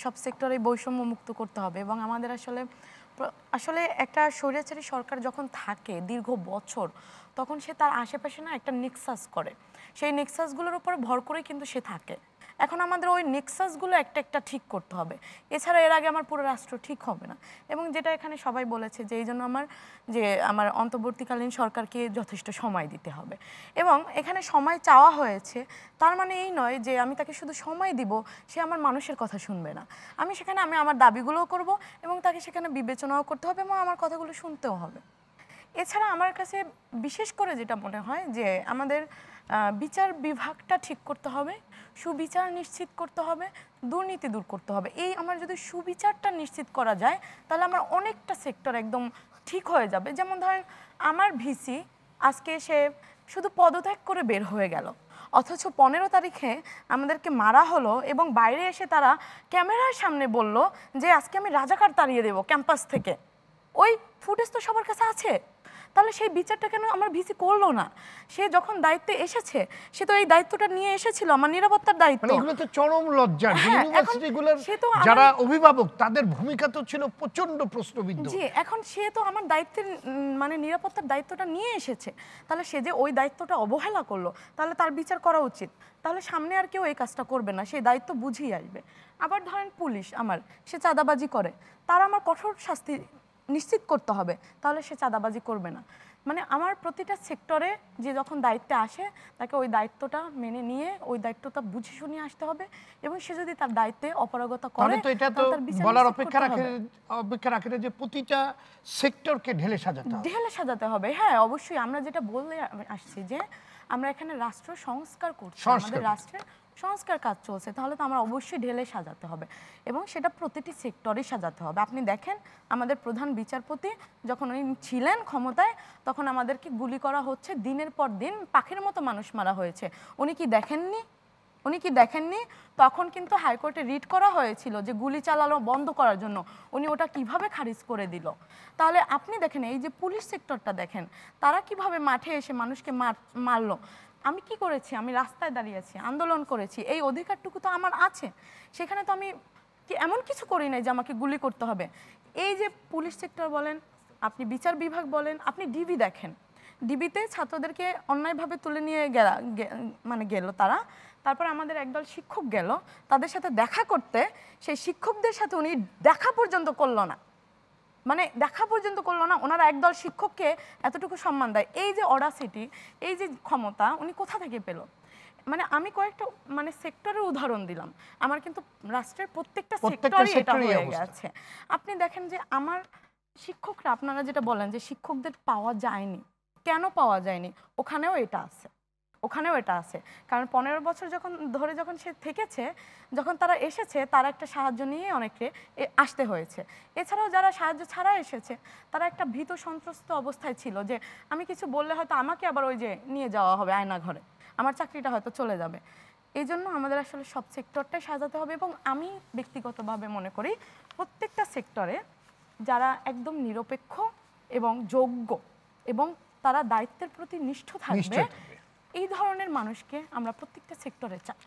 সব সেক্টরে বৈষম্য মুক্ত করতে হবে এবং আমাদের আসলে একটা স্বৈরাচারী সরকার যখন থাকে দীর্ঘ বছর, তখন সে তার আশেপাশে না একটা নেক্সাস করে, সেই নেক্সাসগুলোর উপর ভর করে কিন্তু সে থাকে। এখন আমাদের ওই নেক্সাসগুলো একটা একটা ঠিক করতে হবে, এছাড়া এর আগে আমার পুরো রাষ্ট্র ঠিক হবে না। এবং যেটা এখানে সবাই বলেছে যে এই জন্য আমার অন্তর্বর্তীকালীন সরকারকে যথেষ্ট সময় দিতে হবে। এবং এখানে সময় চাওয়া হয়েছে, তার মানে এই নয় যে আমি তাকে শুধু সময় দিব, সে আমার মানুষের কথা শুনবে না। আমি আমার দাবিগুলোও করব এবং তাকে সেখানে বিবেচনাও করতে হবে এবং আমার কথাগুলো শুনতেও হবে। এছাড়া আমার কাছে বিশেষ করে যেটা মনে হয় যে আমাদের বিচার বিভাগটা ঠিক করতে হবে, সুবিচার নিশ্চিত করতে হবে, দুর্নীতি দূর করতে হবে। আমার যদি সুবিচারটা নিশ্চিত করা যায় তাহলে আমার অনেকটা সেক্টর একদম ঠিক হয়ে যাবে। যেমন ধরেন আমার ভিসি আজকে সে শুধু পদত্যাগ করে বের হয়ে গেল, অথচ 15 তারিখে আমাদেরকে মারা হলো এবং বাইরে এসে তারা ক্যামেরার সামনে বলল যে আজকে আমি রাজাকার তাড়িয়ে দেব ক্যাম্পাস থেকে। ওই ফুটেজ তো সবার কাছে আছে। তাহলে সেই বিচারটা কেন আমার ভিসি করলো না? সে যখন দায়িত্বে এসেছে সে তো এই দায়িত্বটা নিয়ে এসেছিল, আমার নিরাপত্তার দায়িত্ব। মানে এগুলো তো চরম লজ্জা। ইউনিভার্সিটিগুলোর যারা অভিভাবক তাদের ভূমিকা তো ছিল প্রচন্ড প্রশ্নবিদ্ধ। জি, এখন সে তো আমার দায়িত্বের নিরাপত্তার দায়িত্বটা নিয়ে এসেছে, তাহলে সে যে ওই দায়িত্বটা অবহেলা করলো, তাহলে তার বিচার করা উচিত। তাহলে সামনে আর কেউ এই কাজটা করবে না, সেই দায়িত্ব বুঝিয়ে আসবে। আবার ধরেন পুলিশ সে চাঁদাবাজি করে, তার আমার কঠোর শাস্তি নিশ্চিত করতে হবে, তাহলে সে চাঁদাবাজি করবে না। মানে আমার প্রতিটা সেক্টরে যে যখন দায়িত্বে আসে তাকে ওই দায়িত্বটা মেনে নিয়ে ওই দায়িত্বটা বুঝে শুনিয়ে আসতে হবে এবং সে যদি তার দায়িত্বে অপারগতা করে তো এটা তো বলার অপেক্ষা রাখে যে প্রতিটা সেক্টরকে ঢেলে সাজাতে হবে। হ্যাঁ, অবশ্যই। আমরা যেটা বলে আসছি যে আমরা এখানে রাষ্ট্র সংস্কার করছি, আমাদের রাষ্ট্রের সংস্কার কাজ চলছে, তাহলে তো আমরা অবশ্যই ঢেলে সাজাতে হবে এবং সেটা প্রতিটি সেক্টরে সাজাতে হবে। আপনি দেখেন আমাদের প্রধান বিচারপতি যখন উনি ছিলেন ক্ষমতায় তখন আমাদেরকে গুলি করা হচ্ছে, দিনের পর দিন পাখির মতো মানুষ মারা হয়েছে। উনি কি দেখেননি? তখন কিন্তু হাইকোর্টে রিট করা হয়েছিল যে গুলি চালানো বন্ধ করার জন্য, উনি ওটা কিভাবে খারিজ করে দিল। তাহলে আপনি দেখেন এই যে পুলিশ সেক্টরটা দেখেন, তারা কিভাবে মাঠে এসে মানুষকে মারলো। আমি কি করেছি? আমি রাস্তায় দাঁড়িয়েছি, আন্দোলন করেছি, এই অধিকারটুকু তো আমার আছে। সেখানে তো আমি এমন কিছু করি নাই যে আমাকে গুলি করতে হবে। এই যে পুলিশ সেক্টর বলেন, আপনি বিচার বিভাগ বলেন, আপনি ডিবি দেখেন, ডিবিতে ছাত্রদেরকে অন্যায়ভাবে তুলে নিয়ে গেল তারা। তারপর আমাদের একদল শিক্ষক গেল তাদের সাথে দেখা করতে, সেই শিক্ষকদের সাথে উনি দেখা পর্যন্ত করলো না। ওনারা একদল শিক্ষককে এতটুকু সম্মান দেয়। এই যে অডাসিটি, এই যে ক্ষমতা উনি কোথা থেকে পেল? আমি কয়েকটা সেক্টরের উদাহরণ দিলাম, আমার কিন্তু রাষ্ট্রের প্রত্যেকটা সেক্টরে এটা হয়ে গেছে। আপনি দেখেন যে আমার শিক্ষকরা, আপনারা যেটা বলেন যে শিক্ষকদের পাওয়া যায়নি, কেন পাওয়া যায়নি? ওখানেও এটা আছে। কারণ 15 বছর যখন সে থেকেছে, যখন তারা এসেছে তারা একটা সাহায্য নিয়ে অনেকে আসতে হয়েছে। এছাড়াও যারা সাহায্য ছাড়া এসেছে তারা একটা ভীত সন্ত্রস্ত অবস্থায় ছিল যে আমি কিছু বললে হয়তো আমাকে আবার ওই যে নিয়ে যাওয়া হবে আয়না ঘরে, আমার চাকরিটা হয়তো চলে যাবে। এই জন্য আমাদের আসলে সব সেক্টরটাই সাজাতে হবে এবং আমি ব্যক্তিগতভাবে মনে করি প্রত্যেকটা সেক্টরে যারা একদম নিরপেক্ষ এবং যোগ্য এবং তারা দায়িত্বের প্রতি নিষ্ঠ থাকবে, এই ধরনের মানুষকে আমরা প্রত্যেকটা সেক্টরে চাই।